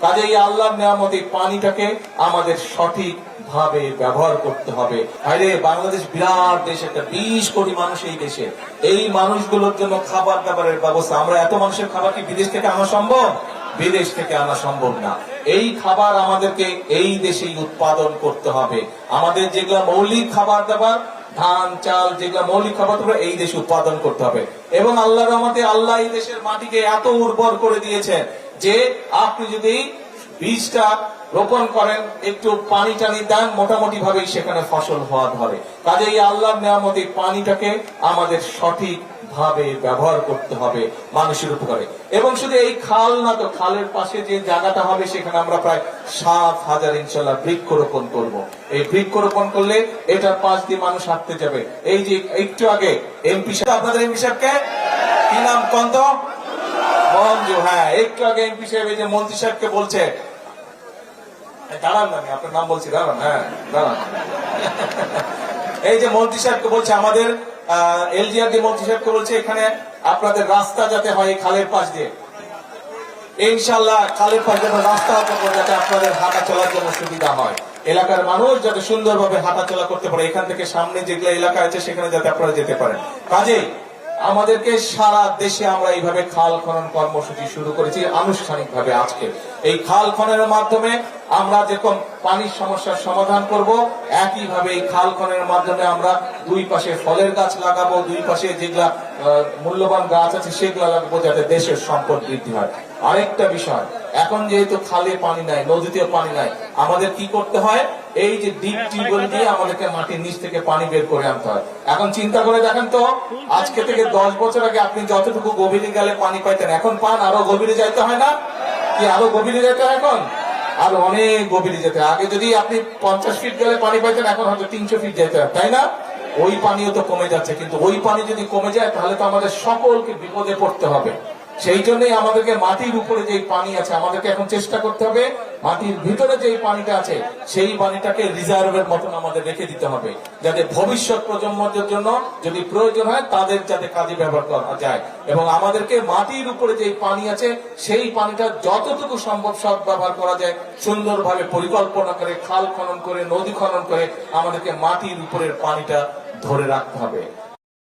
কাজেই আল্লাহর নিয়ামত এই পানিটাকে আমাদের সঠিক ভাবে ব্যবহার করতে হবে। আরে বাংলাদেশ বিরাট দেশ, একটা 20 কোটি মানুষ এই দেশে। এই মানুষগুলোর জন্য খাবার দাবারের ব্যবস্থা, আমরা এত মানুষের খাবার কি বিদেশ থেকে আনা সম্ভব? বিদেশ থেকে আনা সম্ভব না। এই খাবার আমাদেরকে এই দেশেই উৎপাদন করতে হবে। আমাদের যেগুলো মৌলিক খাবার দাবার, ধান চাল, যেগুলো মৌলিক খাবার দাবার এই দেশে উৎপাদন করতে হবে। এবং আল্লাহর রহমতে আল্লাহ এই দেশের মাটিকে এত উর্বর করে দিয়েছেন যে আপনি যদি বীজটা রোপণ করেন, একটু পানি টানি দেন, মোটামুটি ভাবেই সেখানে ফসল হওয়া ধরে। কাজেই আল্লাহর নিয়ামত এই পানিটাকে আমাদের সঠিক ভাবে ব্যবহার করতে হবে মানুষের উপকারে। এবং শুধু এই খাল না, তো খালের পাশে যে জায়গাটা হবে সেখানে আমরা প্রায় 7,000 ইনশাল্লাহ বৃক্ষরোপণ করব। এই বৃক্ষরোপণ করলে এটার পাশ দিয়ে মানুষ হাঁটতে যাবে। এই যে একটু আগে এমপি সাহেব, আপনাদের এমপি সাহেবকে কি নাম কন্ত মঞ্জু, হ্যাঁ একটু আগে এমপি সাহেব এই যে মন্ত্রী সাহেবকে বলছে, দাঁড়ান না আপনার নাম বলছি, দাঁড়ান, হ্যাঁ দাঁড়ান। এই যে মন্ত্রী সাহেবকে বলছে, আমাদের এলজিআরডি মন্ত্রী সাহেবকে বলছে এখানে আপনাদের রাস্তা যাতে হয় খালের পাশ দিয়ে, ইনশাল্লাহ খালের পাশ দিয়ে রাস্তা করবো যাতে আপনাদের হাঁটা চলার জন্য সুবিধা হয়। এলাকার মানুষ যাতে সুন্দরভাবে হাঁটাচলা করতে পারে, এখান থেকে সামনে যেগুলো এলাকা আছে সেখানে যাতে আপনারা যেতে পারেন। কাজেই আমাদেরকে সারা দেশে আমরা এইভাবে খাল খনন কর্মসূচি শুরু করেছি আনুষ্ঠানিক ভাবে। আজকে এই খাল খননের মাধ্যমে আমরা যেরকম পানির সমস্যার সমাধান করব, একইভাবে এই খাল খননের মাধ্যমে আমরা দুই পাশে ফলের গাছ লাগাবো, দুই পাশে যেগুলা মূল্যবান গাছ আছে সেগুলা লাগাবো যাতে দেশের সম্পদ বৃদ্ধি হয়। আরেকটা বিষয়, এখন যেহেতু খালে পানি নাই, নদীতেও পানি নাই, আমাদের কি করতে হয়, এই যে ডিপ টিউবওয়েল দিয়ে আমাদেরকে মাটির নিচ থেকে পানি বের করে আনতে হয়। এখন চিন্তা করে দেখেন তো, আজকে থেকে 10 বছর আগে আপনি যতটুকু গভীরে গেলে পানি পাইতেন, এখন পান আরো গভীরে যাইতে হয় না কি? আরো গভীরে যেতে হয়, এখন আরো অনেক গভীরে যেতে হয়। আগে যদি আপনি 50 ফিট গেলে পানি পাইতেন, এখন হয়তো 300 ফিট যেতে হয়, তাই না? ওই পানিও তো কমে যাচ্ছে, কিন্তু ওই পানি যদি কমে যায় তাহলে তো আমাদের সকলকে বিপদে পড়তে হবে। সেই জন্যই আমাদেরকে মাটির উপরে যে পানি আছে, আমাদেরকে এখন চেষ্টা করতে হবে মাটির ভিতরে যে পানিটা আছে সেই পানিটাকে রিজার্ভের মতন আমাদের রেখে দিতে হবে, যাতে ভবিষ্যৎ প্রজন্মের জন্য যদি প্রয়োজন হয় তাদের যাতে কাজে ব্যবহার করা যায়। এবং আমাদেরকে মাটির উপরে যে পানি আছে সেই পানিটা যতটুকু সম্ভব সৎ ব্যবহার করা যায়, সুন্দরভাবে পরিকল্পনা করে খাল খনন করে নদী খনন করে আমাদেরকে মাটির উপরের পানিটা ধরে রাখতে হবে।